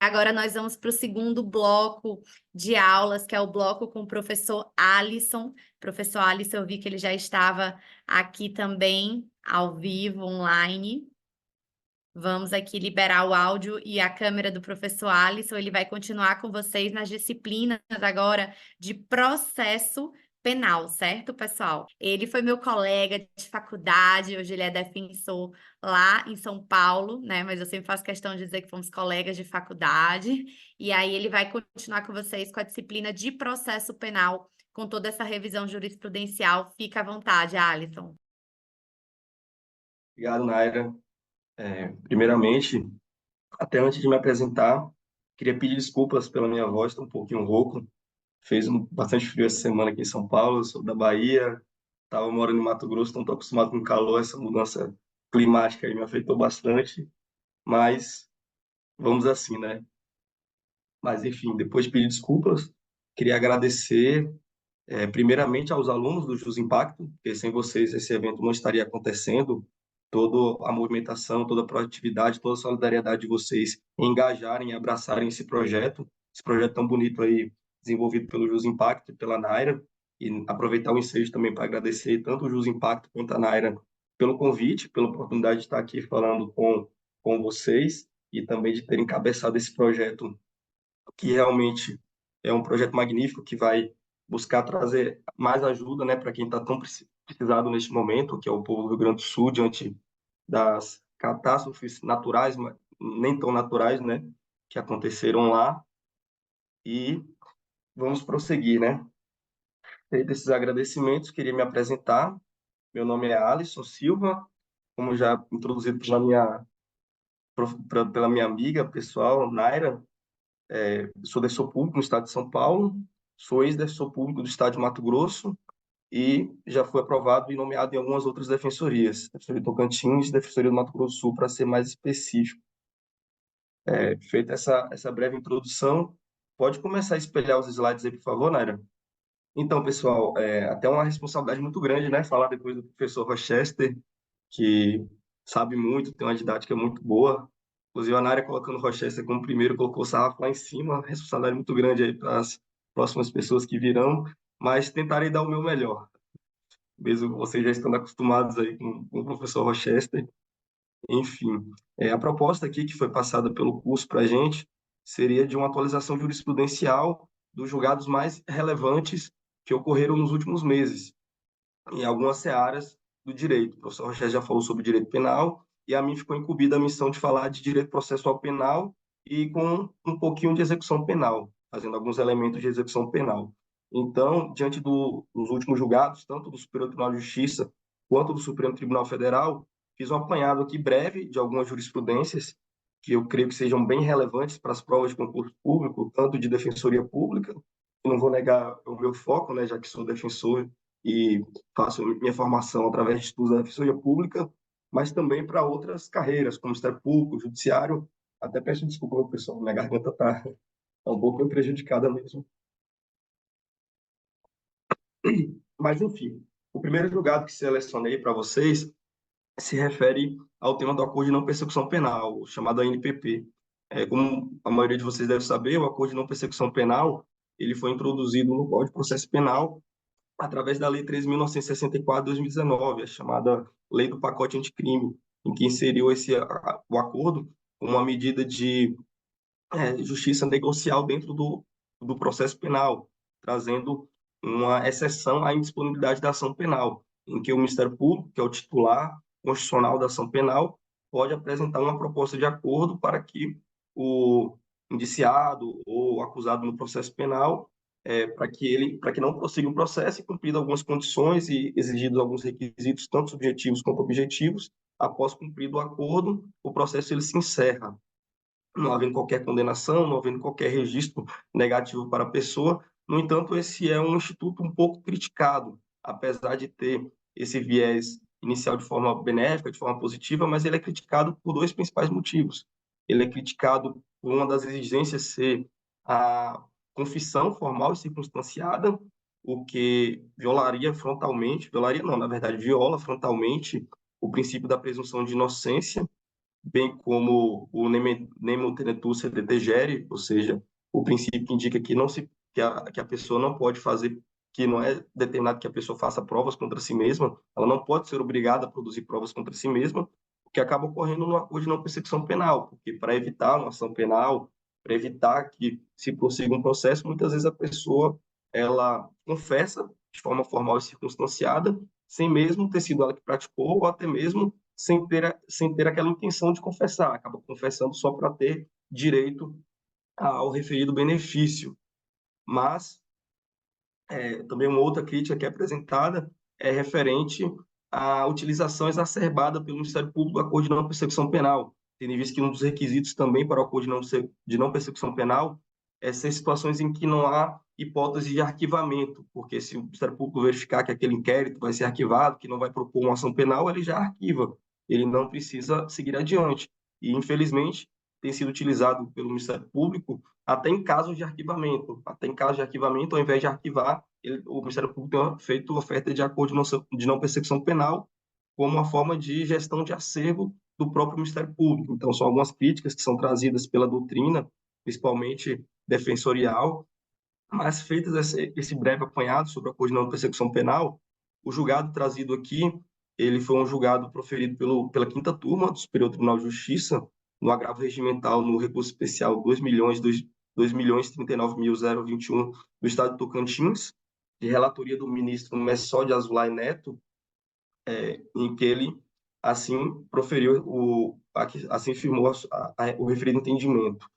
Agora nós vamos para o segundo bloco de aulas, que é o bloco com o professor Alisson. Professor Alisson, eu vi que ele já estava aqui também, ao vivo, online. Vamos aqui liberar o áudio e a câmera do professor Alisson. Ele vai continuar com vocês nas disciplinas agora de processo penal, certo, pessoal? Ele foi meu colega de faculdade, hoje ele é defensor lá em São Paulo, né? Mas eu sempre faço questão de dizer que fomos colegas de faculdade. E aí ele vai continuar com vocês com a disciplina de processo penal, com toda essa revisão jurisprudencial. Fica à vontade, Alisson. Obrigado, Naira. Primeiramente, até antes de me apresentar, queria pedir desculpas pela minha voz, estou um pouquinho rouco. Fez bastante frio essa semana aqui em São Paulo, eu sou da Bahia, estava morando em Mato Grosso, então estou acostumado com calor, essa mudança climática aí me afetou bastante, mas vamos assim, né? Mas enfim, depois de pedir desculpas, queria agradecer primeiramente aos alunos do Jus Impacto, porque sem vocês esse evento não estaria acontecendo, toda a movimentação, toda a proatividade, toda a solidariedade de vocês em engajarem e abraçarem esse projeto tão bonito aí, desenvolvido pelo Jus Impacto e pela Naira, e aproveitar o ensejo também para agradecer tanto o Jus Impacto quanto a Naira pelo convite, pela oportunidade de estar aqui falando com vocês e também de ter encabeçado esse projeto que realmente é um projeto magnífico que vai buscar trazer mais ajuda, né, para quem está tão precisado neste momento, que é o povo do Rio Grande do Sul, diante das catástrofes naturais, mas nem tão naturais, né, que aconteceram lá. E vamos prosseguir, né? Feito esses agradecimentos, queria me apresentar. Meu nome é Alisson Silva, como já introduzido pela minha amiga pessoal, Naira. Sou defensor público no estado de São Paulo, sou ex-defensor público do estado de Mato Grosso e já fui aprovado e nomeado em algumas outras defensorias, Defensoria do Tocantins, Defensoria do Mato Grosso do Sul, para ser mais específico. Feita essa breve introdução, pode começar a espelhar os slides aí, por favor, Naira? Então, pessoal, até uma responsabilidade muito grande, né? Falar depois do professor Rochester, que sabe muito, tem uma didática muito boa. Inclusive, a Nária colocando o Rochester como primeiro, colocou o sarrafo lá em cima, responsabilidade muito grande aí para as próximas pessoas que virão, mas tentarei dar o meu melhor, mesmo vocês já estando acostumados aí com o professor Rochester. Enfim, a proposta aqui que foi passada pelo curso para a gente seria de uma atualização jurisprudencial dos julgados mais relevantes que ocorreram nos últimos meses, em algumas searas do direito. O professor Rocha já falou sobre direito penal, e a mim ficou incumbida a missão de falar de direito processual penal e com um pouquinho de execução penal, fazendo alguns elementos de execução penal. Então, diante dos últimos julgados, tanto do Superior Tribunal de Justiça quanto do Supremo Tribunal Federal, fiz um apanhado aqui breve de algumas jurisprudências que eu creio que sejam bem relevantes para as provas de concurso público, tanto de defensoria pública, não vou negar o meu foco, né, já que sou defensor e faço minha formação através de estudos da defensoria pública, mas também para outras carreiras, como Ministério Público, Judiciário. Até peço desculpa, pessoal, minha garganta está um pouco prejudicada mesmo. Mas, enfim, o primeiro julgado que selecionei para vocês se refere ao tema do acordo de não persecução penal, o chamado ANPP. Como a maioria de vocês deve saber, o acordo de não persecução penal ele foi introduzido no Código de Processo Penal através da Lei 3.964 de 2019, a chamada Lei do Pacote Anticrime, em que inseriu o acordo como uma medida de justiça negocial dentro do processo penal, trazendo uma exceção à indisponibilidade da ação penal, em que o Ministério Público, que é o titular constitucional da ação penal, pode apresentar uma proposta de acordo para que o indiciado ou acusado no processo penal para que não prossiga o processo e cumprido algumas condições e exigidos alguns requisitos, tanto subjetivos quanto objetivos, após cumprido o acordo, o processo ele se encerra, não havendo qualquer condenação, não havendo qualquer registro negativo para a pessoa. No entanto, esse é um instituto um pouco criticado, apesar de ter esse viés inicial de forma benéfica, de forma positiva, mas ele é criticado por dois principais motivos. Ele é criticado por uma das exigências ser a confissão formal e circunstanciada, o que violaria não, na verdade, viola frontalmente o princípio da presunção de inocência, bem como o nemo tenetur sedente, ou seja, o princípio que indica que que a pessoa não pode fazer, que não é determinado que a pessoa faça provas contra si mesma, ela não pode ser obrigada a produzir provas contra si mesma, o que acaba ocorrendo no acordo de não persecução penal, porque para evitar uma ação penal, para evitar que se prossiga um processo, muitas vezes a pessoa ela confessa de forma formal e circunstanciada, sem mesmo ter sido ela que praticou, ou até mesmo sem ter aquela intenção de confessar, acaba confessando só para ter direito ao referido benefício. Mas também uma outra crítica que é apresentada é referente à utilização exacerbada pelo Ministério Público do acordo de não persecução penal, tendo visto que um dos requisitos também para o acordo de não persecução penal é ser situações em que não há hipótese de arquivamento, porque se o Ministério Público verificar que aquele inquérito vai ser arquivado, que não vai propor uma ação penal, ele já arquiva, ele não precisa seguir adiante. E, infelizmente, tem sido utilizado pelo Ministério Público até em casos de arquivamento. Até em casos de arquivamento, ao invés de arquivar, o Ministério Público tem feito oferta de acordo de não persecução penal como uma forma de gestão de acervo do próprio Ministério Público. Então, são algumas críticas que são trazidas pela doutrina, principalmente defensorial, mas feitas esse breve apanhado sobre o acordo de não persecução penal, o julgado trazido aqui, ele foi um julgado proferido pela quinta turma do Superior Tribunal de Justiça, no agravo regimental no recurso especial 2.039.021 do Estado de Tocantins, de relatoria do ministro Messó de Azulay Neto, em que ele assim proferiu, assim firmou o referido entendimento.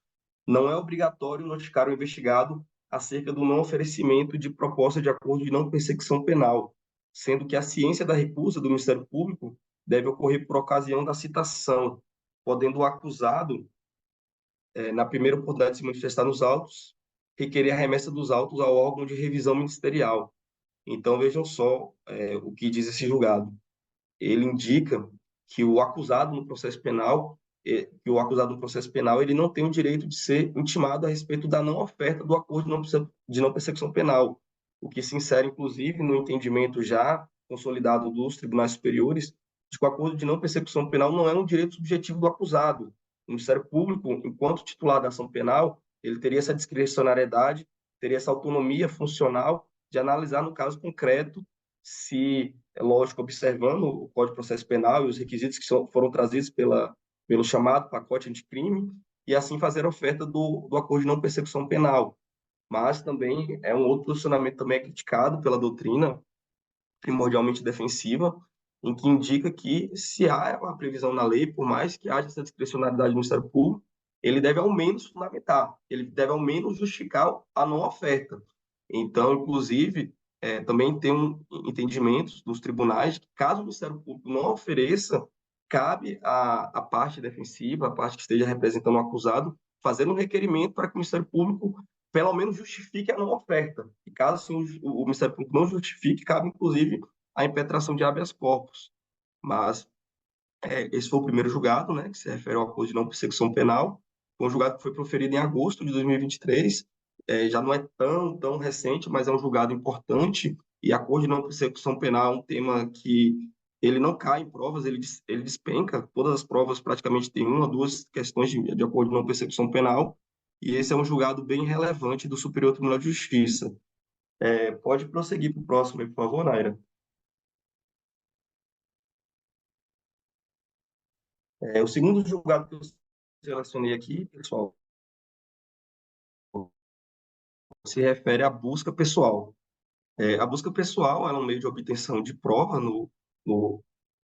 Não é obrigatório notificar o investigado acerca do não oferecimento de proposta de acordo de não persecução penal, sendo que a ciência da recusa do Ministério Público deve ocorrer por ocasião da citação, podendo o acusado, na primeira oportunidade de se manifestar nos autos, requerer a remessa dos autos ao órgão de revisão ministerial. Então, vejam só o que diz esse julgado. Ele indica que o acusado no processo penal, ele não tem o direito de ser intimado a respeito da não oferta do acordo de não persecução penal, o que se insere, inclusive, no entendimento já consolidado dos tribunais superiores de que o acordo de não persecução penal não é um direito subjetivo do acusado. O Ministério Público, enquanto titular da ação penal, ele teria essa discricionariedade, teria essa autonomia funcional de analisar no caso concreto se, é lógico, observando o Código de Processo Penal e os requisitos que foram trazidos pelo chamado pacote anticrime, e assim fazer a oferta do acordo de não persecução penal. Mas também é um outro posicionamento também criticado pela doutrina, primordialmente defensiva, em que indica que se há uma previsão na lei, por mais que haja essa discricionalidade do Ministério Público, ele deve ao menos fundamentar, ele deve ao menos justificar a não oferta. Então, inclusive, também tem um entendimento dos tribunais que, caso o Ministério Público não ofereça, cabe à parte defensiva, à parte que esteja representando o acusado, fazer um requerimento para que o Ministério Público pelo menos justifique a não oferta. E caso assim, o Ministério Público não justifique, cabe inclusive a impetração de habeas corpus. Mas esse foi o primeiro julgado, né, que se refere ao acordo de não persecução penal. Foi um julgado que foi proferido em agosto de 2023. Já não é tão recente, mas é um julgado importante. E acordo de não persecução penal é um tema que ele não cai em provas, ele despenca. Todas as provas praticamente têm uma ou duas questões de acordo de não persecução penal. E esse é um julgado bem relevante do Superior Tribunal de Justiça. Pode prosseguir para o próximo, por favor, Naira. O segundo julgado que eu selecionei aqui, pessoal, se refere à busca pessoal. A busca pessoal é um meio de obtenção de prova no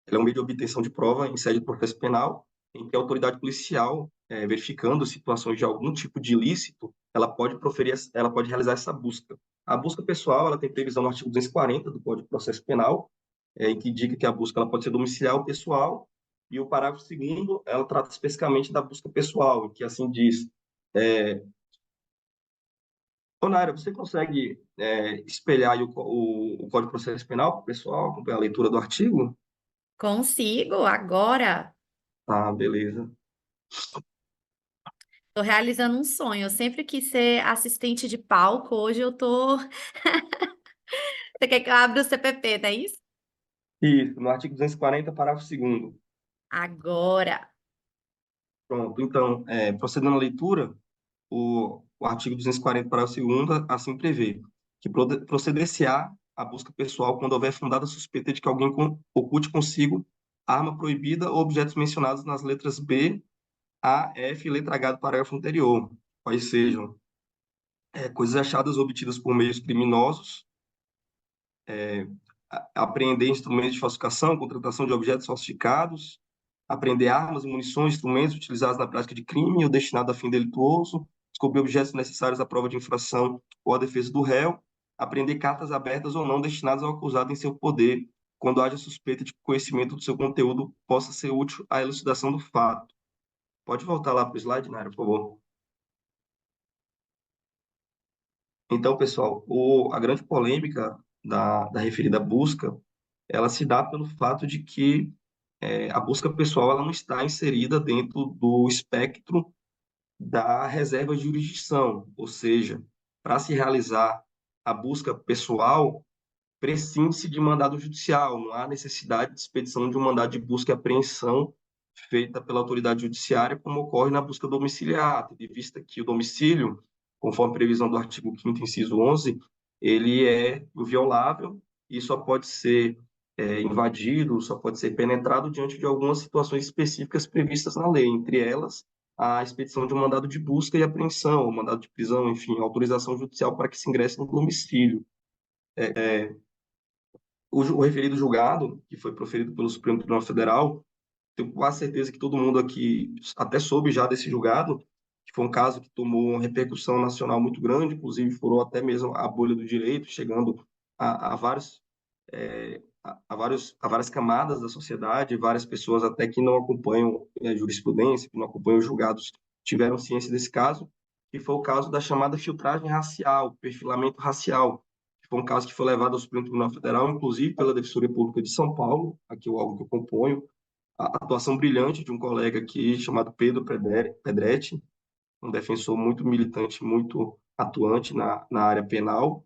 ela é um meio de obtenção de prova em sede de processo penal, em que a autoridade policial, verificando situações de algum tipo de ilícito, ela pode realizar essa busca. A busca pessoal, ela tem previsão no artigo 240 do Código de Processo Penal, em que indica que a busca ela pode ser domiciliar ou pessoal, e o parágrafo segundo, ela trata especificamente da busca pessoal, que assim diz, é, Ô, Naira, você consegue espelhar aí o Código de Processo Penal para o pessoal acompanhar a leitura do artigo? Consigo agora. Ah, beleza. Tô realizando um sonho. Eu sempre quis ser assistente de palco. Hoje eu tô. Você quer que eu abra o CPP, não é isso? Isso, no artigo 240, parágrafo segundo. Agora. Pronto, então, procedendo à leitura, o artigo 240, parágrafo 2º, assim prevê que proceder-se-á a busca pessoal quando houver fundada suspeita de que alguém oculte consigo arma proibida ou objetos mencionados nas letras B, A, F e letra H do parágrafo anterior, quais sejam coisas achadas ou obtidas por meios criminosos, apreender instrumentos de falsificação, contratação de objetos falsificados, apreender armas, munições, instrumentos utilizados na prática de crime ou destinados a fim delituoso, descobrir objetos necessários à prova de infração ou à defesa do réu, apreender cartas abertas ou não destinadas ao acusado em seu poder, quando haja suspeita de que o conhecimento do seu conteúdo possa ser útil à elucidação do fato. Pode voltar lá para o slide, Naira, por favor. Então, pessoal, a grande polêmica da referida busca, ela se dá pelo fato de que a busca pessoal ela não está inserida dentro do espectro da reserva de jurisdição, ou seja, para se realizar a busca pessoal, prescinde-se de mandado judicial, não há necessidade de expedição de um mandado de busca e apreensão feita pela autoridade judiciária, como ocorre na busca domiciliar, tendo em vista que o domicílio, conforme previsão do artigo 5º, inciso 11, ele é inviolável e só pode ser invadido, só pode ser penetrado diante de algumas situações específicas previstas na lei, entre elas a expedição de um mandado de busca e apreensão, um mandado de prisão, enfim, autorização judicial para que se ingresse no domicílio. O referido julgado, que foi proferido pelo Supremo Tribunal Federal, tenho quase certeza que todo mundo aqui até soube já desse julgado, que foi um caso que tomou uma repercussão nacional muito grande, inclusive furou até mesmo a bolha do direito, chegando a vários, a várias camadas da sociedade, várias pessoas até que não acompanham a jurisprudência, que não acompanham os julgados, tiveram ciência desse caso, que foi o caso da chamada filtragem racial, perfilamento racial, que foi um caso que foi levado ao Supremo Tribunal Federal, inclusive pela Defensoria Pública de São Paulo, aqui é o órgão que eu componho, a atuação brilhante de um colega aqui chamado Pedro Pedretti, um defensor muito militante, muito atuante na área penal,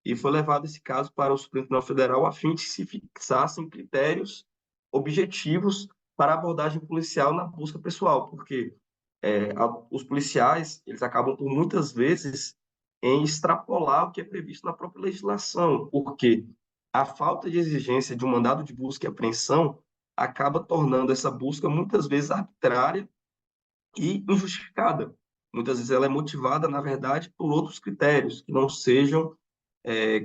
e foi levado esse caso para o Supremo Tribunal Federal a fim de se fixassem critérios objetivos para a abordagem policial na busca pessoal, porque os policiais eles acabam por muitas vezes em extrapolar o que é previsto na própria legislação, porque a falta de exigência de um mandado de busca e apreensão acaba tornando essa busca muitas vezes arbitrária e injustificada. Muitas vezes ela é motivada, na verdade, por outros critérios, que não sejam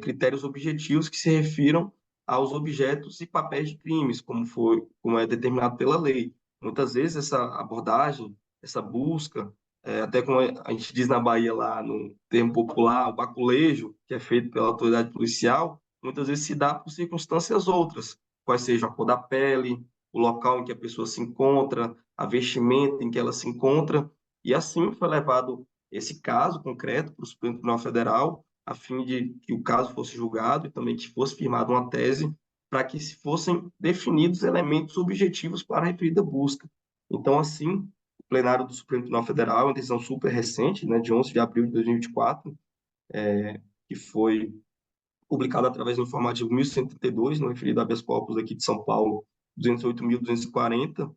critérios objetivos que se refiram aos objetos e papéis de crimes, como é determinado pela lei. Muitas vezes essa abordagem, essa busca, até como a gente diz na Bahia lá no termo popular, o baculejo, que é feito pela autoridade policial, muitas vezes se dá por circunstâncias outras, quais sejam a cor da pele, o local em que a pessoa se encontra, a vestimenta em que ela se encontra, e assim foi levado esse caso concreto para o Supremo Tribunal Federal, a fim de que o caso fosse julgado e também que fosse firmada uma tese para que se fossem definidos elementos objetivos para a referida busca. Então, assim, o plenário do Supremo Tribunal Federal, uma decisão super recente, né, de 11 de abril de 2024, que foi publicada através do informativo 1132, no referido habeas corpus aqui de São Paulo, 208.240,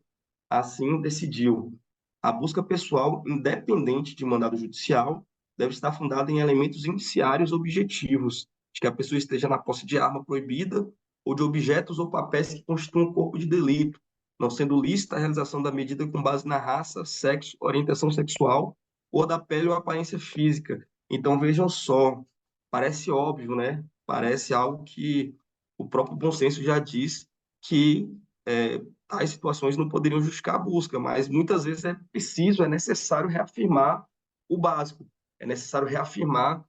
assim decidiu: a busca pessoal, independente de mandado judicial, deve estar fundada em elementos indiciários objetivos, de que a pessoa esteja na posse de arma proibida ou de objetos ou papéis que constituam um corpo de delito, não sendo lícita a realização da medida com base na raça, sexo, orientação sexual ou da pele ou aparência física. Então, vejam só, parece óbvio, né? Parece algo que o próprio bom senso já diz que tais situações não poderiam justificar a busca, mas muitas vezes é preciso, é necessário reafirmar o básico, é necessário reafirmar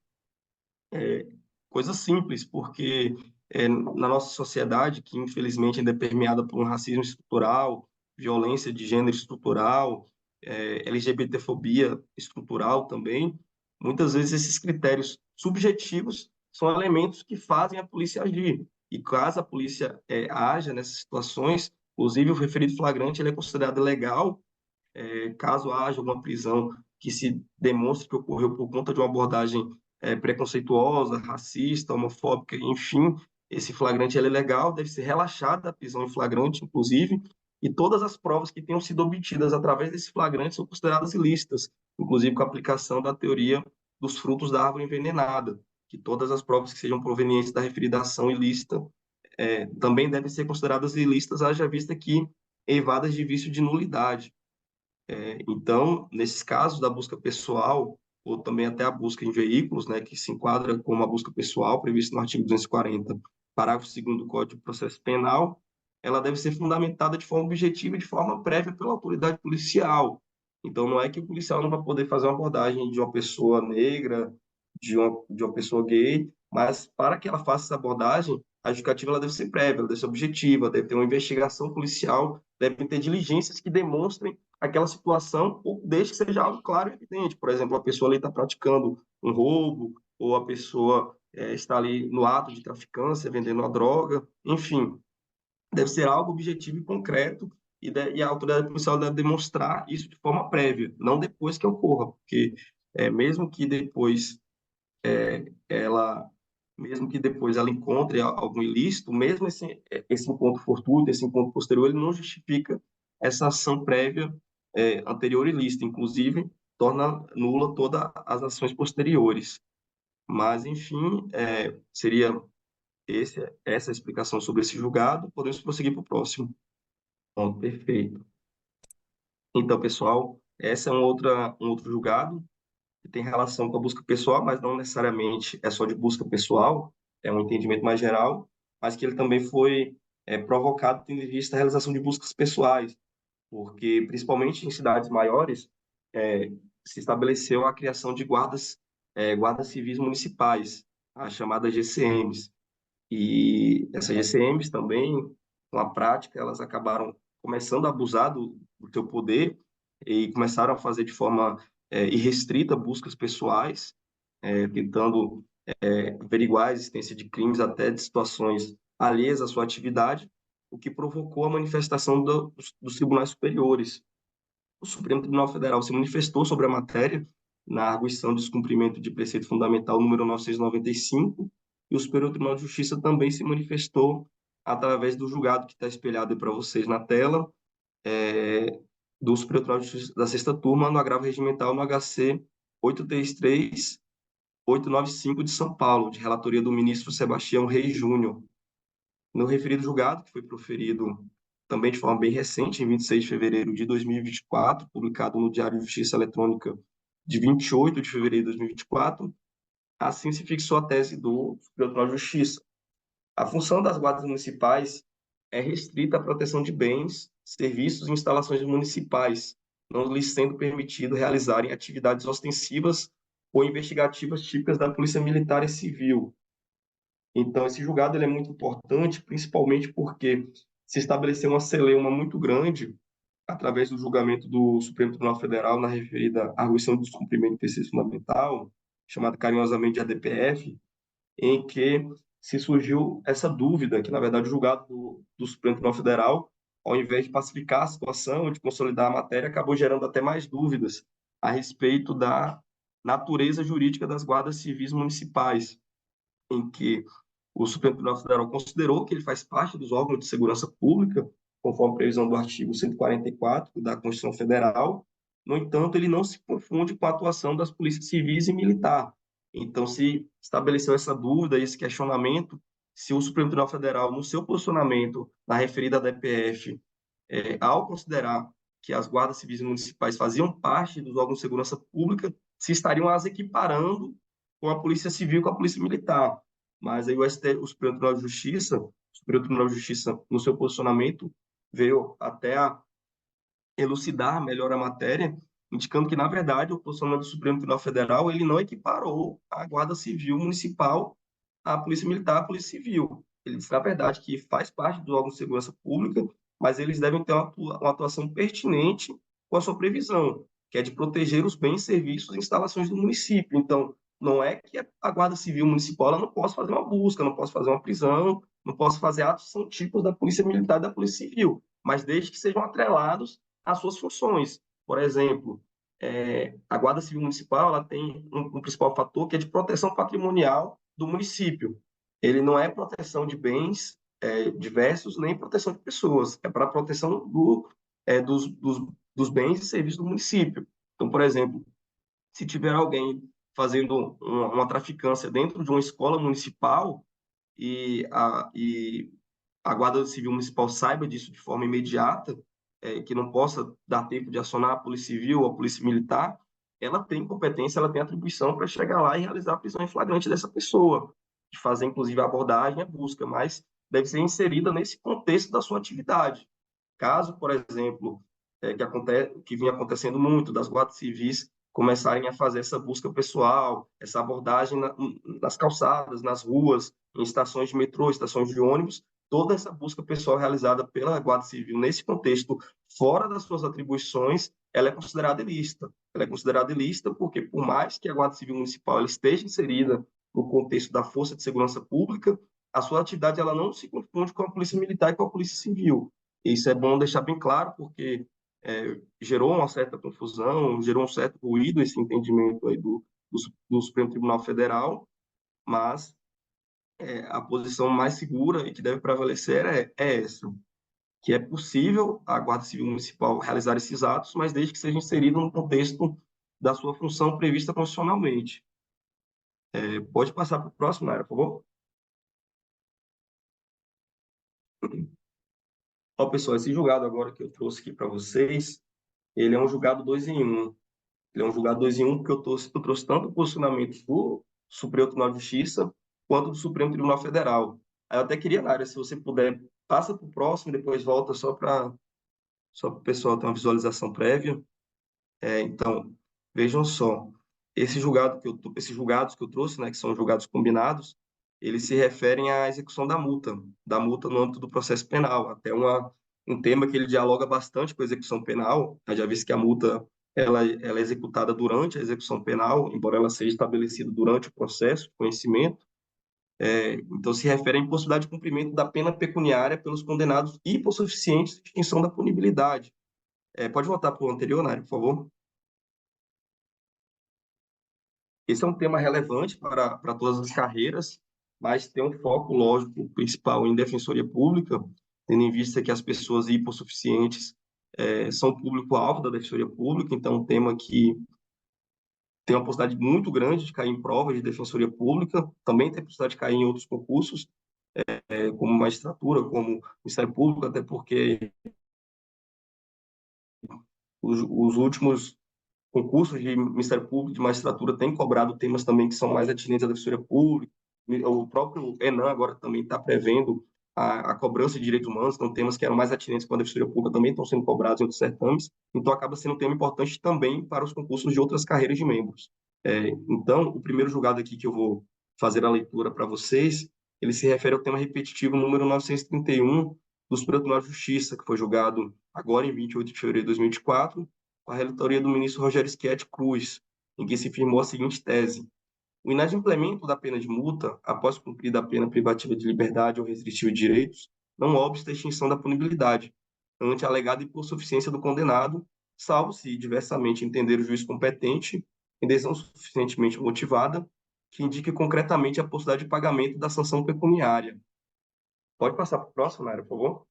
coisas simples, porque na nossa sociedade, que infelizmente ainda é permeada por um racismo estrutural, violência de gênero estrutural, LGBTfobia estrutural também, muitas vezes esses critérios subjetivos são elementos que fazem a polícia agir. E caso a polícia haja nessas situações, inclusive o referido flagrante ele é considerado legal caso haja uma prisão que se demonstre que ocorreu por conta de uma abordagem preconceituosa, racista, homofóbica, enfim, esse flagrante é legal, deve ser relaxada a prisão em flagrante, inclusive, e todas as provas que tenham sido obtidas através desse flagrante são consideradas ilícitas, inclusive com a aplicação da teoria dos frutos da árvore envenenada, que todas as provas que sejam provenientes da referida ação ilícita também devem ser consideradas ilícitas, haja vista que eivadas de vício de nulidade. Então, nesses casos da busca pessoal, ou também até a busca em veículos, né, que se enquadra como a busca pessoal, prevista no artigo 240, parágrafo 2º do Código de Processo Penal, ela deve ser fundamentada de forma objetiva e de forma prévia pela autoridade policial. Então, não é que o policial não vai poder fazer uma abordagem de uma pessoa negra, de uma pessoa gay, mas para que ela faça essa abordagem, a justificativa ela deve ser prévia, ela deve ser objetiva, deve ter uma investigação policial, deve ter diligências que demonstrem aquela situação, ou desde que seja algo claro e evidente. Por exemplo, a pessoa ali está praticando um roubo, ou a pessoa está ali no ato de traficância, vendendo uma droga, enfim, deve ser algo objetivo e concreto, e a autoridade policial deve demonstrar isso de forma prévia, não depois que ocorra, porque mesmo que depois ela mesmo que depois ela encontre algum ilícito, mesmo esse encontro fortuito, esse encontro posterior, ele não justifica essa ação prévia anterior ilícita, inclusive torna nula todas as ações posteriores. Mas, enfim, seria essa explicação sobre esse julgado. Podemos prosseguir para o próximo. Bom, perfeito. Então, pessoal, esse é um outro julgado que tem relação com a busca pessoal, mas não necessariamente é só de busca pessoal, é um entendimento mais geral, mas que ele também foi provocado tendo em vista a realização de buscas pessoais, porque, principalmente em cidades maiores, é, se estabeleceu a criação de guardas civis municipais, as chamadas GCMs, e essas GCMs também, com a prática, elas acabaram começando a abusar do seu poder e começaram a fazer de forma irrestrita buscas pessoais, tentando averiguar a existência de crimes até de situações alheias à sua atividade, o que provocou a manifestação dos tribunais superiores. O Supremo Tribunal Federal se manifestou sobre a matéria na arguição de descumprimento de preceito fundamental número 995, e o Superior Tribunal de Justiça também se manifestou através do julgado que está espelhado para vocês na tela, é, do Superior Tribunal de Justiça da sexta turma, no agravo regimental no HC 833-895 de São Paulo, de relatoria do ministro Sebastião Reis Júnior. No referido julgado, que foi proferido também de forma bem recente, em 26 de fevereiro de 2024, publicado no Diário de Justiça Eletrônica de 28 de fevereiro de 2024, assim se fixou a tese do Superior Tribunal de Justiça. A função das guardas municipais é restrita à proteção de bens, serviços e instalações municipais, não lhes sendo permitido realizarem atividades ostensivas ou investigativas típicas da Polícia Militar e Civil. Então, esse julgado ele é muito importante, principalmente porque se estabeleceu uma celeuma muito grande através do julgamento do Supremo Tribunal Federal na referida arguição do descumprimento do preceito fundamental, chamada carinhosamente de ADPF, em que se surgiu essa dúvida, que na verdade o julgado do Supremo Tribunal Federal, ao invés de pacificar a situação, de consolidar a matéria, acabou gerando até mais dúvidas a respeito da natureza jurídica das guardas civis municipais, em que o Supremo Tribunal Federal considerou que ele faz parte dos órgãos de segurança pública, conforme a previsão do artigo 144 da Constituição Federal. No entanto, ele não se confunde com a atuação das polícias civis e militar. Então, se estabeleceu essa dúvida, esse questionamento, se o Supremo Tribunal Federal, no seu posicionamento na referida DPF, ao considerar que as guardas civis municipais faziam parte dos órgãos de segurança pública, se estariam as equiparando com a Polícia Civil e com a Polícia Militar. Mas aí o Superior Tribunal de Justiça, o Superior Tribunal de Justiça, no seu posicionamento, veio até a elucidar melhor a matéria, indicando que, na verdade, o posicionamento do Supremo Tribunal Federal ele não equiparou a Guarda Civil Municipal à Polícia Militar, à Polícia Civil. Ele disse, na verdade, que faz parte do órgão de segurança pública, mas eles devem ter uma atuação pertinente com a sua previsão, que é de proteger os bens, serviços e instalações do município. Então, não é que a Guarda Civil Municipal ela não possa fazer uma busca, não possa fazer uma prisão, não possa fazer atos que são típicos da Polícia Militar e da Polícia Civil, mas desde que sejam atrelados às suas funções. Por exemplo, a Guarda Civil Municipal ela tem um principal fator que é de proteção patrimonial do município. Ele não é proteção de bens diversos nem proteção de pessoas, é para a proteção dos bens e serviços do município. Então, por exemplo, se tiver alguém fazendo uma traficância dentro de uma escola municipal e a Guarda Civil Municipal saiba disso de forma imediata, que não possa dar tempo de acionar a Polícia Civil ou a Polícia Militar, ela tem competência, ela tem atribuição para chegar lá e realizar a prisão em flagrante dessa pessoa, de fazer inclusive a abordagem, a busca, mas deve ser inserida nesse contexto da sua atividade. Caso, por exemplo, que vinha acontecendo muito, das guardas civis começarem a fazer essa busca pessoal, essa abordagem nas calçadas, nas ruas, em estações de metrô, estações de ônibus, toda essa busca pessoal realizada pela Guarda Civil nesse contexto, fora das suas atribuições, ela é considerada ilícita. Ela é considerada ilícita porque, por mais que a Guarda Civil Municipal ela esteja inserida no contexto da Força de Segurança Pública, a sua atividade ela não se confunde com a Polícia Militar e com a Polícia Civil. Isso é bom deixar bem claro, porque gerou uma certa confusão, gerou um certo ruído esse entendimento aí do Supremo Tribunal Federal, mas a posição mais segura e que deve prevalecer é essa, que é possível a Guarda Civil Municipal realizar esses atos, mas desde que seja inserido no contexto da sua função prevista constitucionalmente. Pode passar para o próximo, Naira, por favor? Ó, pessoal, esse julgado agora que eu trouxe aqui para vocês, ele é um julgado 2 em 1. Ele é um julgado 2 em 1 porque eu trouxe tanto o posicionamento do Supremo Tribunal de Justiça quanto do Supremo Tribunal Federal. Aí eu até queria, Nária, se você puder, passa para o próximo e depois volta só para o pessoal ter uma visualização prévia. Então, vejam só, esses julgados que eu trouxe, né, que são julgados combinados, eles se referem à execução da multa no âmbito do processo penal, até um tema que ele dialoga bastante com a execução penal, já visto que a multa ela é executada durante a execução penal, embora ela seja estabelecida durante o processo de conhecimento, então se refere à impossibilidade de cumprimento da pena pecuniária pelos condenados hipossuficientes de extinção da punibilidade. Pode voltar para o anterior, Nário, por favor? Esse é um tema relevante para todas as carreiras, mas tem um foco, lógico, principal em defensoria pública, tendo em vista que as pessoas hipossuficientes são público-alvo da defensoria pública, então é um tema que tem uma possibilidade muito grande de cair em provas de defensoria pública, também tem possibilidade de cair em outros concursos, como magistratura, como Ministério Público, até porque os últimos concursos de Ministério Público, de magistratura, têm cobrado temas também que são mais atinentes à defensoria pública. O próprio Enan agora também está prevendo a cobrança de direitos humanos, então temas que eram mais atinentes com a defensoria pública também estão sendo cobrados em outros certames, então acaba sendo um tema importante também para os concursos de outras carreiras de membros. Então, o primeiro julgado aqui que eu vou fazer a leitura para vocês, ele se refere ao tema repetitivo número 931 do Supremo Tribunal de Justiça, que foi julgado agora em 28 de fevereiro de 2024, com a relatoria do ministro Rogério Schietti Cruz, em que se firmou a seguinte tese: o inadimplemento da pena de multa, após cumprida a pena privativa de liberdade ou restritiva de direitos, não obsta a extinção da punibilidade, ante a alegada hipossuficiência do condenado, salvo se diversamente entender o juiz competente, em decisão suficientemente motivada, que indique concretamente a possibilidade de pagamento da sanção pecuniária. Pode passar para o próximo, Naira, por favor?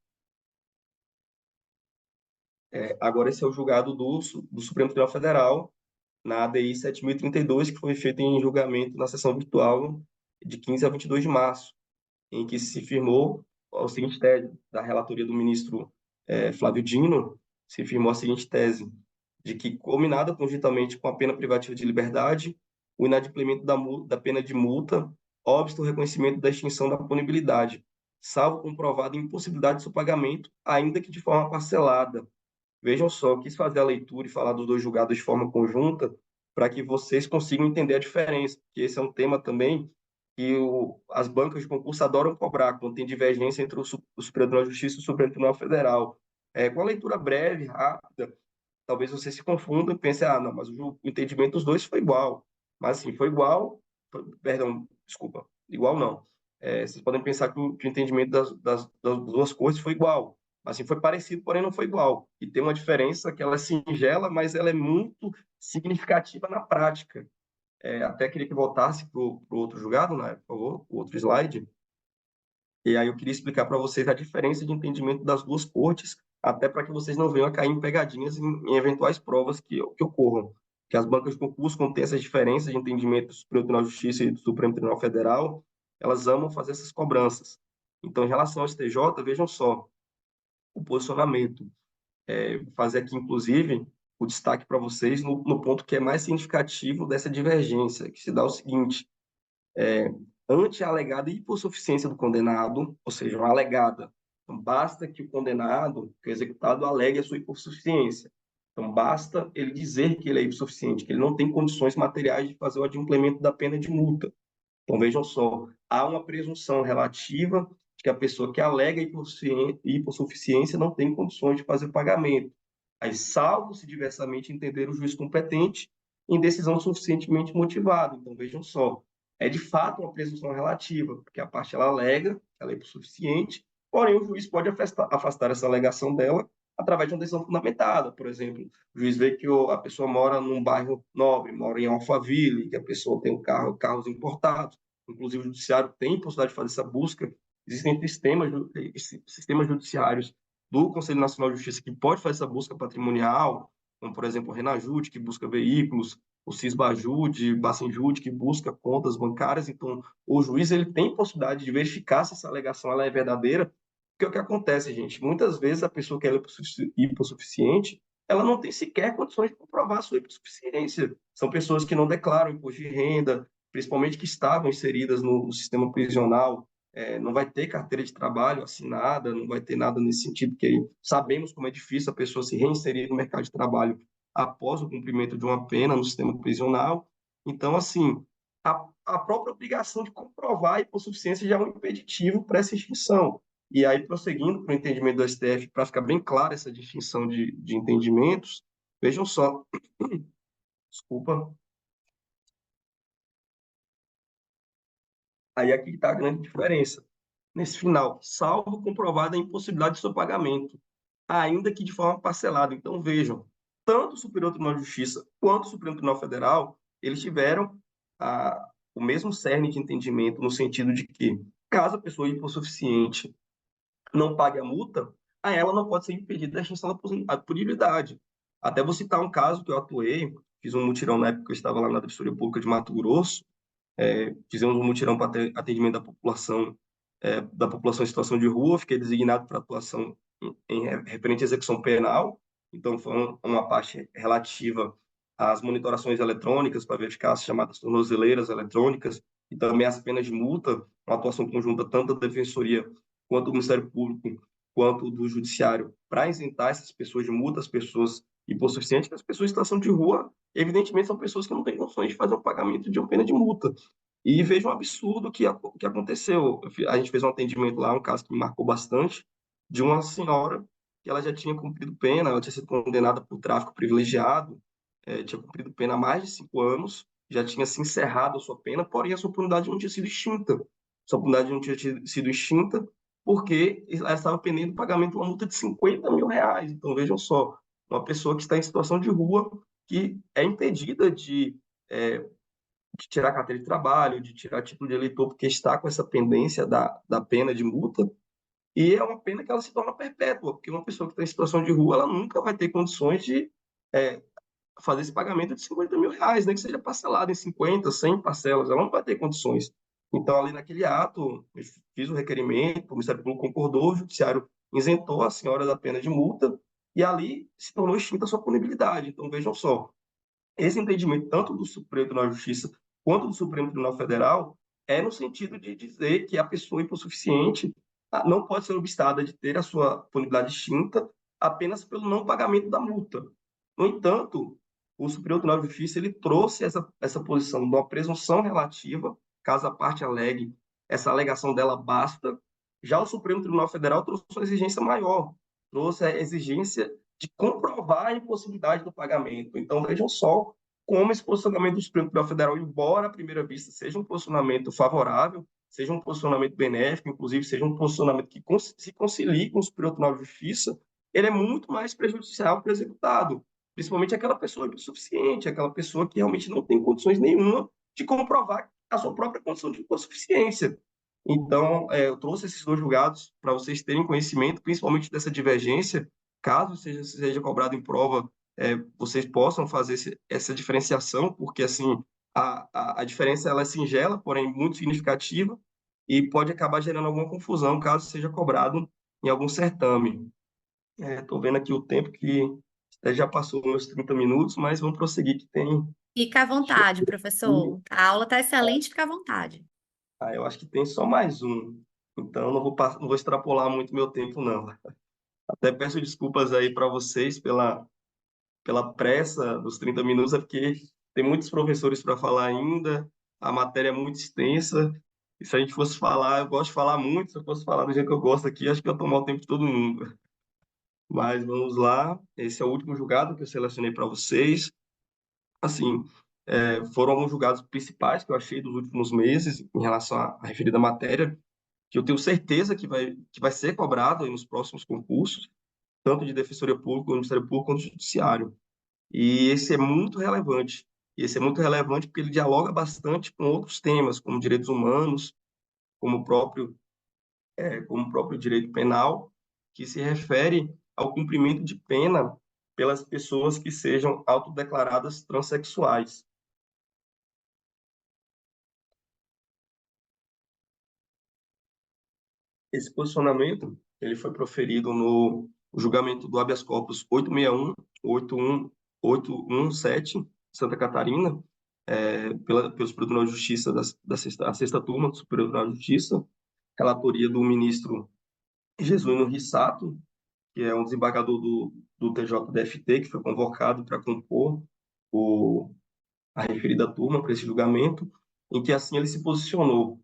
Agora esse é o julgado do Supremo Tribunal Federal, na ADI 7.032, que foi feita em julgamento na sessão virtual de 15 a 22 de março, em que se firmou o seguinte tese, da relatoria do ministro Flávio Dino, se firmou a seguinte tese, de que, combinada conjuntamente com a pena privativa de liberdade, o inadimplemento da pena de multa obsta o reconhecimento da extinção da punibilidade, salvo comprovada impossibilidade de seu pagamento, ainda que de forma parcelada. Vejam só, eu quis fazer a leitura e falar dos dois julgados de forma conjunta para que vocês consigam entender a diferença, porque esse é um tema também que as bancas de concurso adoram cobrar, quando tem divergência entre o Supremo Tribunal de Justiça e o Supremo Tribunal Federal. Com a leitura breve, rápida, talvez você se confunda e pense, não, mas o entendimento dos dois foi igual. Mas, assim, foi igual, perdão, desculpa, igual não. Vocês podem pensar que o entendimento das duas coisas foi igual, assim, foi parecido, porém não foi igual. E tem uma diferença que ela é singela, mas ela é muito significativa na prática. Até queria que voltasse para o outro julgado, né, por favor, o outro slide. E aí eu queria explicar para vocês a diferença de entendimento das duas cortes, até para que vocês não venham a cair em pegadinhas em eventuais provas que ocorram. Que as bancas de concurso, quando tem essas diferenças de entendimento do Supremo Tribunal de Justiça e do Supremo Tribunal Federal, elas amam fazer essas cobranças. Então, em relação ao STJ, vejam só o posicionamento. Vou fazer aqui, inclusive, o destaque para vocês no ponto que é mais significativo dessa divergência, que se dá o seguinte: ante a alegada hipossuficiência do condenado, ou seja, uma alegada, então basta que o condenado, que o executado, alegue a sua hipossuficiência. Então, basta ele dizer que ele é hipossuficiente, que ele não tem condições materiais de fazer o adimplemento da pena de multa. Então, vejam só, há uma presunção relativa de que a pessoa que alega hipossuficiência não tem condições de fazer o pagamento. Aí, salvo se diversamente entender o juiz competente em decisão suficientemente motivada. Então, vejam só, é de fato uma presunção relativa, porque a parte ela alega que ela é hipossuficiente, porém o juiz pode afastar essa alegação dela através de uma decisão fundamentada. Por exemplo, o juiz vê que a pessoa mora num bairro nobre, mora em Alphaville, que a pessoa tem um carros importados. Inclusive, o judiciário tem possibilidade de fazer essa busca. Existem sistemas judiciários do Conselho Nacional de Justiça que pode fazer essa busca patrimonial, como, por exemplo, o Renajude, que busca veículos, o Cisbajude, Bacenjude, que busca contas bancárias. Então, o juiz ele tem possibilidade de verificar se essa alegação ela é verdadeira, porque o que acontece, gente, muitas vezes a pessoa que é hipossuficiente, ela não tem sequer condições de comprovar a sua hipossuficiência. São pessoas que não declaram imposto de renda, principalmente que estavam inseridas no sistema prisional, não vai ter carteira de trabalho assinada, não vai ter nada nesse sentido, porque sabemos como é difícil a pessoa se reinserir no mercado de trabalho após o cumprimento de uma pena no sistema prisional. Então, assim, a própria obrigação de comprovar a hipossuficiência já é um impeditivo para essa extinção. E aí, prosseguindo para o entendimento do STF, para ficar bem clara essa distinção de entendimentos, vejam só, desculpa, aí aqui está a grande diferença. Nesse final, salvo comprovada a impossibilidade de seu pagamento, ainda que de forma parcelada. Então, vejam, tanto o Superior Tribunal de Justiça quanto o Supremo Tribunal Federal, eles tiveram o mesmo cerne de entendimento, no sentido de que, caso a pessoa hipossuficiente não pague a multa, a ela não pode ser impedida a extinção da punibilidade. Até vou citar um caso que eu atuei, fiz um mutirão na época que eu estava lá na Defensoria Pública de Mato Grosso, fizemos um mutirão para atendimento da população em situação de rua, fiquei designado para atuação referente à execução penal, então foi uma parte relativa às monitorações eletrônicas para verificar as chamadas tornozeleiras eletrônicas e também as penas de multa, uma atuação conjunta tanto da Defensoria quanto do Ministério Público, quanto do Judiciário, para isentar essas pessoas de multa, as pessoas hipossuficientes, que as pessoas em situação de rua, evidentemente, são pessoas que não têm condições de fazer o pagamento de uma pena de multa. E vejo um absurdo que aconteceu. A gente fez um atendimento lá, um caso que me marcou bastante, de uma senhora que ela já tinha cumprido pena, ela tinha sido condenada por tráfico privilegiado, tinha cumprido pena há mais de 5 anos, já tinha se encerrado a sua pena, porém a sua punidade não tinha sido extinta. Sua punidade não tinha sido extinta porque ela estava pendendo o pagamento de uma multa de R$ 50.000. Então, vejam só, uma pessoa que está em situação de rua, que é impedida de tirar a carteira de trabalho, de tirar título de eleitor, porque está com essa pendência da pena de multa, e é uma pena que ela se torna perpétua, porque uma pessoa que está em situação de rua, ela nunca vai ter condições de é, fazer esse pagamento de R$ 50.000, nem que seja parcelado em 50, 100 parcelas, ela não vai ter condições. Então, ali naquele ato, eu fiz o requerimento, o Ministério Público concordou, o Judiciário isentou a senhora da pena de multa, e ali se tornou extinta a sua punibilidade. Então, vejam só, esse entendimento, tanto do Supremo Tribunal de Justiça quanto do Supremo Tribunal Federal, é no sentido de dizer que a pessoa hipossuficiente não pode ser obstada de ter a sua punibilidade extinta apenas pelo não pagamento da multa. No entanto, o Supremo Tribunal de Justiça ele trouxe essa posição de uma presunção relativa, caso a parte alegue, essa alegação dela basta. Já o Supremo Tribunal Federal trouxe uma exigência maior, trouxe a exigência de comprovar a impossibilidade do pagamento. Então, vejam só como esse posicionamento do Supremo Tribunal Federal, embora à primeira vista seja um posicionamento favorável, seja um posicionamento benéfico, inclusive seja um posicionamento que se concilie com o Superior Tribunal de Justiça, ele é muito mais prejudicial para o executado, principalmente aquela pessoa insuficiente, aquela pessoa que realmente não tem condições nenhuma de comprovar a sua própria condição de insuficiência. Então, eu trouxe esses dois julgados para vocês terem conhecimento, principalmente dessa divergência. Caso seja cobrado em prova, vocês possam fazer essa diferenciação, porque assim a diferença ela é singela, porém muito significativa, e pode acabar gerando alguma confusão caso seja cobrado em algum certame. Estou vendo aqui o tempo que já passou uns 30 minutos, mas vamos prosseguir que tem. Fica à vontade, professor. A aula está excelente, fica à vontade. Eu acho que tem só mais um. Então, não vou extrapolar muito meu tempo, não. Até peço desculpas aí para vocês pela pressa dos 30 minutos, é porque tem muitos professores para falar ainda, a matéria é muito extensa, e se a gente fosse falar, eu gosto de falar muito, se eu fosse falar do jeito que eu gosto aqui, acho que eu ia tomar o tempo de todo mundo. Mas vamos lá, esse é o último julgado que eu selecionei para vocês. Assim, foram alguns julgados principais que eu achei dos últimos meses em relação à referida matéria, que eu tenho certeza que vai ser cobrado aí nos próximos concursos, tanto de Defensoria Pública, do Ministério Público, quanto do Judiciário. E esse é muito relevante. E esse é muito relevante porque ele dialoga bastante com outros temas, como direitos humanos, como como o próprio direito penal, que se refere ao cumprimento de pena pelas pessoas que sejam autodeclaradas transexuais. Esse posicionamento ele foi proferido no julgamento do habeas corpus 861, 817, Santa Catarina, pelo Superior Tribunal de Justiça a sexta turma do Superior Tribunal de Justiça, relatoria do ministro Jesuíno Rissato, que é um desembargador do TJDFT, que foi convocado para compor o, a referida turma para esse julgamento, em que assim ele se posicionou.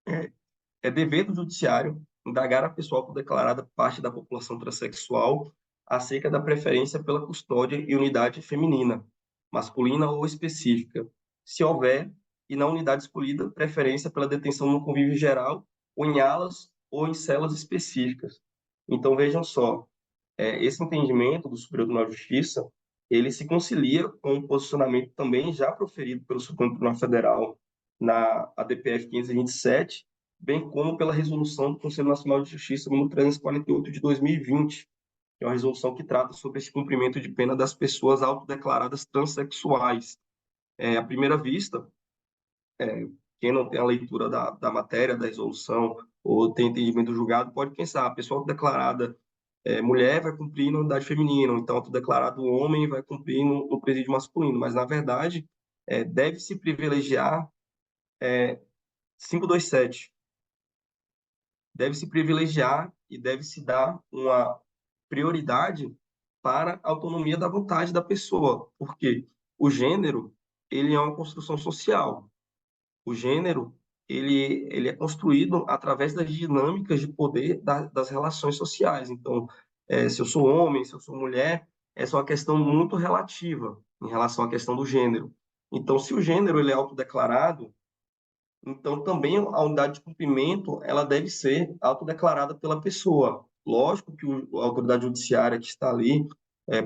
É dever do judiciário indagar a pessoa autodeclarada parte da população transexual acerca da preferência pela custódia e unidade feminina, masculina ou específica, se houver, e na unidade escolhida, preferência pela detenção no convívio geral, ou em alas ou em celas específicas. Então, vejam só, esse entendimento do Superior Tribunal de Justiça, ele se concilia com o posicionamento também já proferido pelo Supremo Tribunal Federal na ADPF 527, bem como pela resolução do Conselho Nacional de Justiça número 348 de 2020, que é uma resolução que trata sobre esse cumprimento de pena das pessoas autodeclaradas transexuais. À primeira vista, quem não tem a leitura da matéria da resolução ou tem entendimento do julgado pode pensar, a pessoa autodeclarada mulher vai cumprir na unidade feminina, ou então autodeclarado homem vai cumprir no presídio masculino, mas na verdade deve-se privilegiar 527, deve-se privilegiar e deve-se dar uma prioridade para a autonomia da vontade da pessoa, porque o gênero ele é uma construção social. O gênero ele é construído através das dinâmicas de poder das relações sociais. Então, se eu sou homem, se eu sou mulher, essa é uma questão muito relativa em relação à questão do gênero. Então, se o gênero ele é autodeclarado, então também a unidade de cumprimento ela deve ser autodeclarada pela pessoa. Lógico que a autoridade judiciária que está ali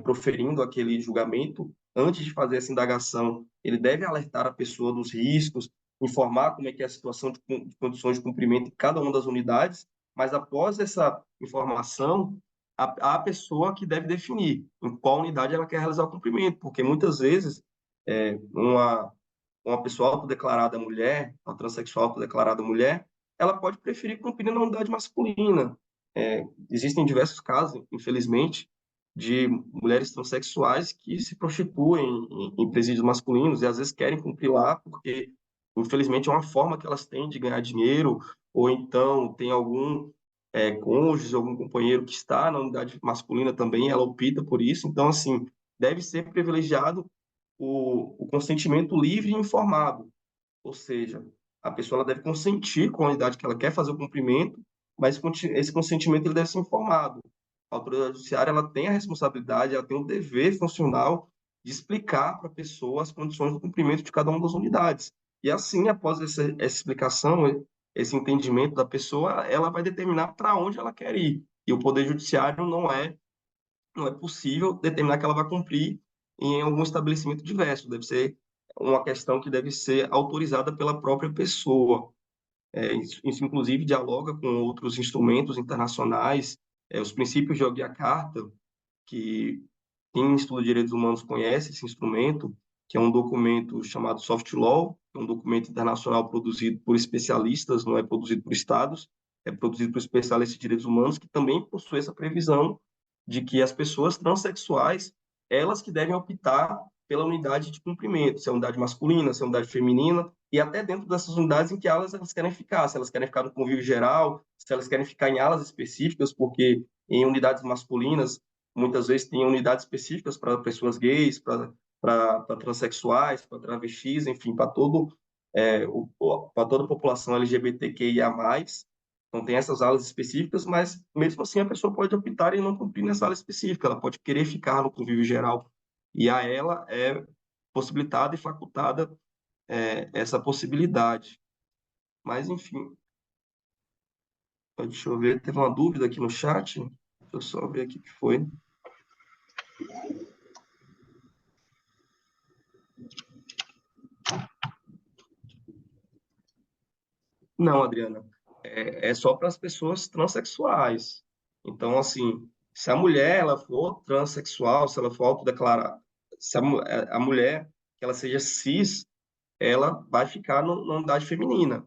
proferindo aquele julgamento, antes de fazer essa indagação, ele deve alertar a pessoa dos riscos, informar como é que é a situação de condições de cumprimento em cada uma das unidades, mas após essa informação, a pessoa que deve definir em qual unidade ela quer realizar o cumprimento, porque muitas vezes uma pessoa autodeclarada mulher, uma transexual autodeclarada mulher, ela pode preferir cumprir na unidade masculina. Existem diversos casos, infelizmente, de mulheres transexuais que se prostituem em presídios masculinos e às vezes querem cumprir lá porque, infelizmente, é uma forma que elas têm de ganhar dinheiro, ou então tem algum cônjuge, algum companheiro que está na unidade masculina também, ela opta por isso. Então, assim, deve ser privilegiado o consentimento livre e informado, ou seja, a pessoa ela deve consentir com a unidade que ela quer fazer o cumprimento, mas esse consentimento ele deve ser informado. A autoridade judiciária ela tem a responsabilidade, ela tem o dever funcional de explicar para a pessoa as condições do cumprimento de cada uma das unidades. E assim, após essa explicação, esse entendimento da pessoa, ela vai determinar para onde ela quer ir. E o Poder Judiciário não é possível determinar que ela vai cumprir em algum estabelecimento diverso. Deve ser uma questão que deve ser autorizada pela própria pessoa. Isso, inclusive, dialoga com outros instrumentos internacionais, os princípios de Yogyakarta, que quem estuda direitos humanos conhece esse instrumento, que é um documento chamado Soft Law, é um documento internacional produzido por especialistas, não é produzido por estados, é produzido por especialistas de direitos humanos, que também possui essa previsão de que as pessoas transexuais, elas que devem optar pela unidade de cumprimento, se é unidade masculina, se é unidade feminina, e até dentro dessas unidades em que elas querem ficar, se elas querem ficar no convívio geral, se elas querem ficar em alas específicas, porque em unidades masculinas muitas vezes tem unidades específicas para pessoas gays, para transexuais, para travestis, enfim, para toda a população LGBTQIA+. Então tem essas alas específicas, mas mesmo assim a pessoa pode optar em não cumprir nessa ala específica, ela pode querer ficar no convívio geral, e a ela é possibilitada e facultada essa possibilidade. Mas, enfim, deixa eu ver, teve uma dúvida aqui no chat, deixa eu só ver aqui o que foi. Não, Adriana, é só para as pessoas transexuais. Então, assim, se a mulher ela for transexual, se ela for autodeclarada, se a mulher que ela seja cis, ela vai ficar na unidade feminina.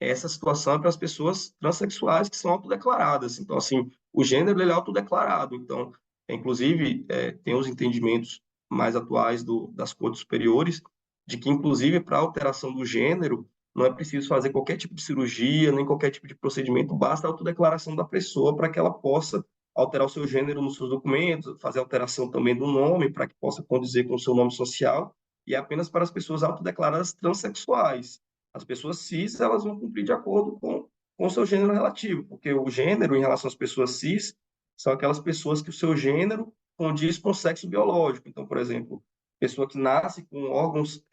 Essa situação é para as pessoas transexuais que são autodeclaradas. Então, assim, o gênero ele é autodeclarado. Então, inclusive, tem os entendimentos mais atuais das cortes superiores de que, inclusive, para alteração do gênero, não é preciso fazer qualquer tipo de cirurgia, nem qualquer tipo de procedimento, basta a autodeclaração da pessoa para que ela possa alterar o seu gênero nos seus documentos, fazer alteração também do nome para que possa condizer com o seu nome social, e é apenas para as pessoas autodeclaradas transexuais. As pessoas cis, elas vão cumprir de acordo com o seu gênero relativo, porque o gênero, em relação às pessoas cis, são aquelas pessoas que o seu gênero condiz com o sexo biológico. Então, por exemplo, pessoa que nasce com órgãos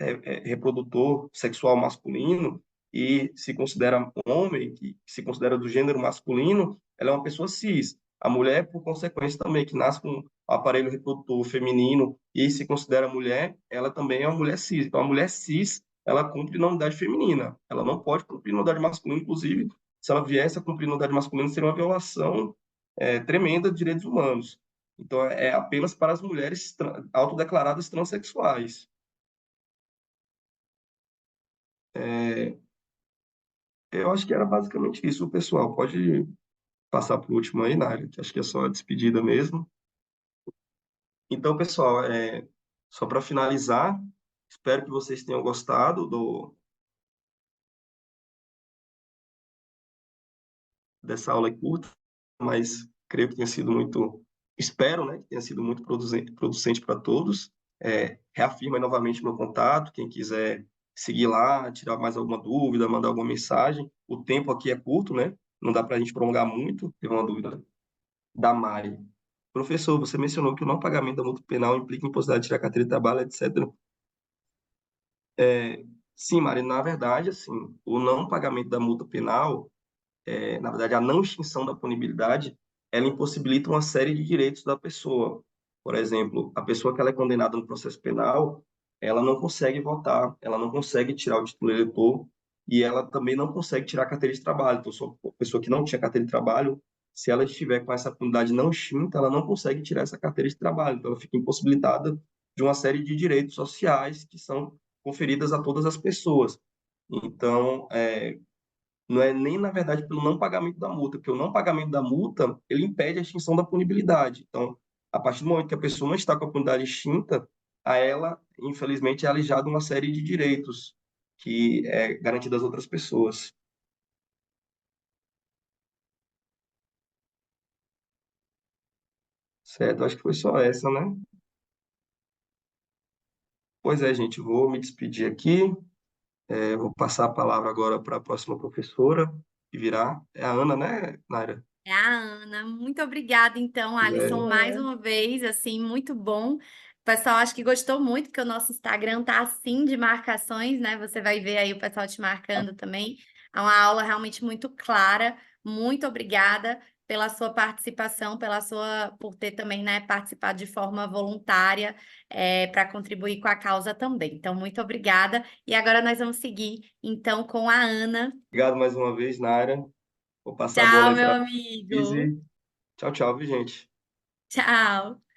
reprodutor sexual masculino e se considera homem, que se considera do gênero masculino, ela é uma pessoa cis. A mulher, por consequência, também, que nasce com aparelho reprodutor feminino e se considera mulher, ela também é uma mulher cis. Então, a mulher cis ela cumpre na unidade feminina. Ela não pode cumprir na unidade masculina, inclusive, se ela viesse a cumprir na unidade masculina, seria uma violação tremenda de direitos humanos. Então, é apenas para as mulheres autodeclaradas transexuais. É, eu acho que era basicamente isso, pessoal. Pode passar para o último aí, Nário, que acho que é só a despedida mesmo. Então, pessoal, só para finalizar, espero que vocês tenham gostado dessa aula curta, mas creio que tenha sido muito, espero, né, que tenha sido muito producente para todos. Reafirma aí novamente meu contato, quem quiser seguir lá, tirar mais alguma dúvida, mandar alguma mensagem. O tempo aqui é curto, né? Não dá para a gente prolongar muito. Teve uma dúvida da Mari. Professor, você mencionou que o não pagamento da multa penal implica impossibilidade de tirar carteira de trabalho, etc. Sim, Mari, na verdade, assim, o não pagamento da multa penal na verdade, a não extinção da punibilidade, ela impossibilita uma série de direitos da pessoa. Por exemplo, a pessoa que ela é condenada no processo penal, ela não consegue votar, ela não consegue tirar o título eleitor e ela também não consegue tirar a carteira de trabalho. Então, só a pessoa que não tinha carteira de trabalho, se ela estiver com essa punibilidade não extinta, ela não consegue tirar essa carteira de trabalho. Então, ela fica impossibilitada de uma série de direitos sociais que são conferidas a todas as pessoas. Então, não é nem, na verdade, pelo não pagamento da multa, porque o não pagamento da multa, ele impede a extinção da punibilidade. Então, a partir do momento que a pessoa não está com a punibilidade extinta, a ela, infelizmente, é alijada uma série de direitos que é garantida às outras pessoas. Certo? Acho que foi só essa, né? Pois é, gente, vou me despedir aqui. Vou passar a palavra agora para a próxima professora, que virá. É a Ana, né, Naira? É a Ana. Muito obrigada, então, Alisson, mais uma vez, assim, muito bom. O pessoal acho que gostou muito, porque o nosso Instagram tá assim de marcações, né? Você vai ver aí o pessoal te marcando também. É uma aula realmente muito clara. Muito obrigada pela sua participação, por ter também, né, participado de forma voluntária, para contribuir com a causa também. Então, muito obrigada. E agora nós vamos seguir, então, com a Ana. Obrigado mais uma vez, Naira. Vou passar a bola Tchau, aí meu para a amigo. Izzy. Tchau, tchau, viu, gente? Tchau.